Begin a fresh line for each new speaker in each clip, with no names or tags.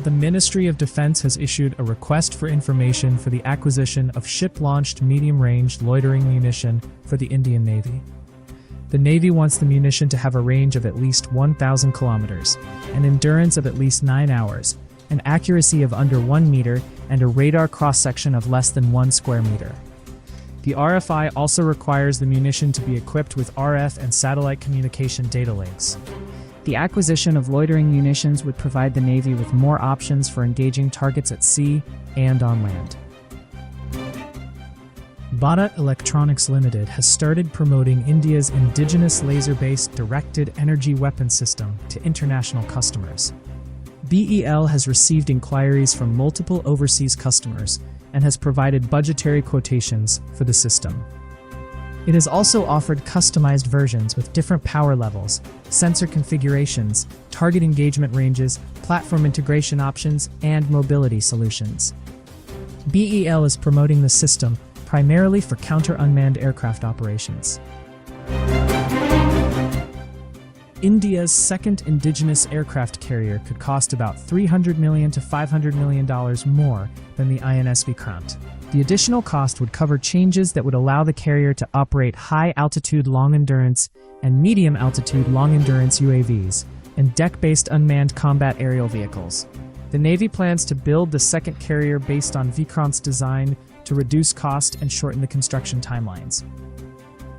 the Ministry of Defense has issued a request for information for the acquisition of ship-launched medium-range loitering munition for the Indian Navy. The Navy wants the munition to have a range of at least 1,000 kilometers, an endurance of at least 9 hours, an accuracy of under 1 meter, and a radar cross-section of less than 1 square meter. The RFI also requires the munition to be equipped with RF and satellite communication data links.
The acquisition of loitering munitions would provide the Navy with more options for engaging targets at sea and on land.
Bharat Electronics Limited has started promoting India's indigenous laser-based directed energy weapon system to international customers. BEL has received inquiries from multiple overseas customers and has provided budgetary quotations for the system. It has also offered customized versions with different power levels, sensor configurations, target engagement ranges, platform integration options, and mobility solutions. BEL is promoting the system primarily for counter-unmanned aircraft operations. India's second indigenous aircraft carrier could cost about $300 million to $500 million more than the INS Vikrant. The additional cost would cover changes that would allow the carrier to operate high-altitude long-endurance and medium-altitude long-endurance UAVs and deck-based unmanned combat aerial vehicles. The Navy plans to build the second carrier based on Vikrant's design to reduce cost and shorten the construction timelines.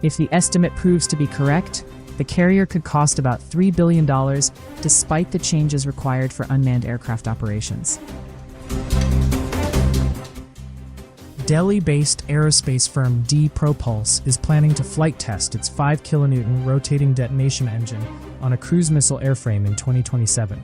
If the estimate proves to be correct, the carrier could cost about $3 billion despite the changes required for unmanned aircraft operations.
Delhi-based aerospace firm D-Propulse is planning to flight test its 5 kN rotating detonation engine on a cruise missile airframe in 2027.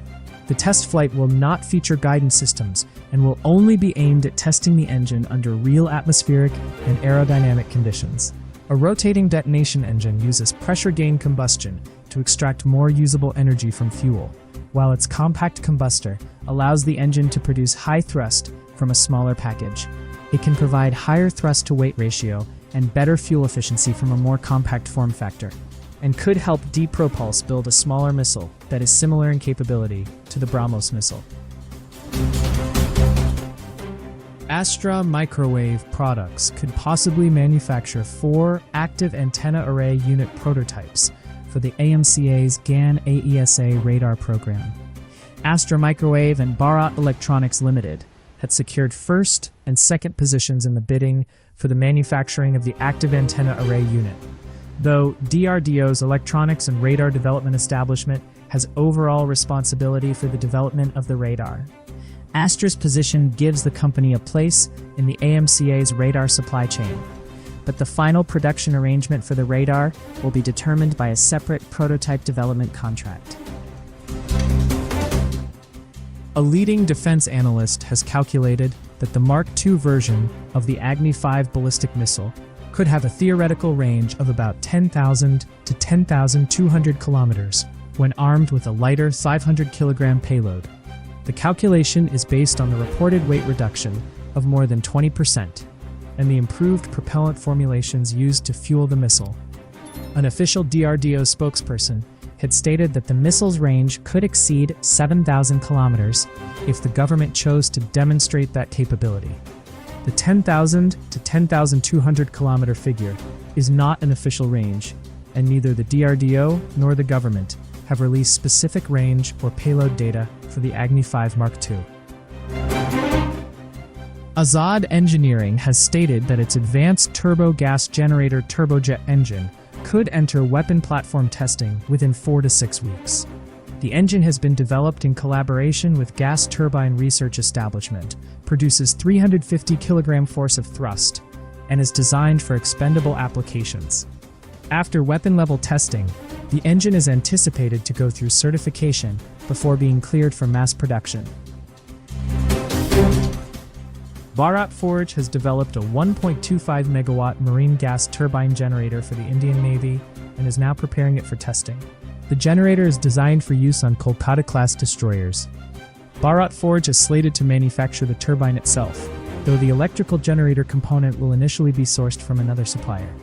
The test flight will not feature guidance systems and will only be aimed at testing the engine under real atmospheric and aerodynamic conditions. A rotating detonation engine uses pressure-gain combustion to extract more usable energy from fuel, while its compact combustor allows the engine to produce high thrust from a smaller package. It can provide higher thrust-to-weight ratio and better fuel efficiency from a more compact form factor, and could help D-Propulse build a smaller missile that is similar in capability to the BrahMos missile. Astra Microwave Products could possibly manufacture 4 active antenna array unit prototypes for the AMCA's GAN AESA radar program. Astra Microwave and Bharat Electronics Limited had secured first and second positions in the bidding for the manufacturing of the active antenna array unit, though DRDO's Electronics and Radar Development Establishment has overall responsibility for the development of the radar. Astra's position gives the company a place in the AMCA's radar supply chain, but the final production arrangement for the radar will be determined by a separate prototype development contract. A leading defense analyst has calculated that the Mk2 version of the Agni 5 ballistic missile could have a theoretical range of about 10,000 to 10,200 kilometers when armed with a lighter 500 kilogram payload. The calculation is based on the reported weight reduction of more than 20% and the improved propellant formulations used to fuel the missile. An official DRDO spokesperson had stated that the missile's range could exceed 7,000 kilometers if the government chose to demonstrate that capability. The 10,000 to 10,200 kilometer figure is not an official range, and neither the DRDO nor the government have released specific range or payload data for the Agni 5 Mk2. Azad Engineering has stated that its advanced turbo gas generator Turbojet engine could enter weapon platform testing within 4 to 6 weeks. The engine has been developed in collaboration with Gas Turbine Research Establishment, produces 350 kilogram force of thrust, and is designed for expendable applications. After weapon-level testing, the engine is anticipated to go through certification before being cleared for mass production. Bharat Forge has developed a 1.25 megawatt marine gas turbine generator for the Indian Navy and is now preparing it for testing. The generator is designed for use on Kolkata-class destroyers. Bharat Forge is slated to manufacture the turbine itself, though the electrical generator component will initially be sourced from another supplier.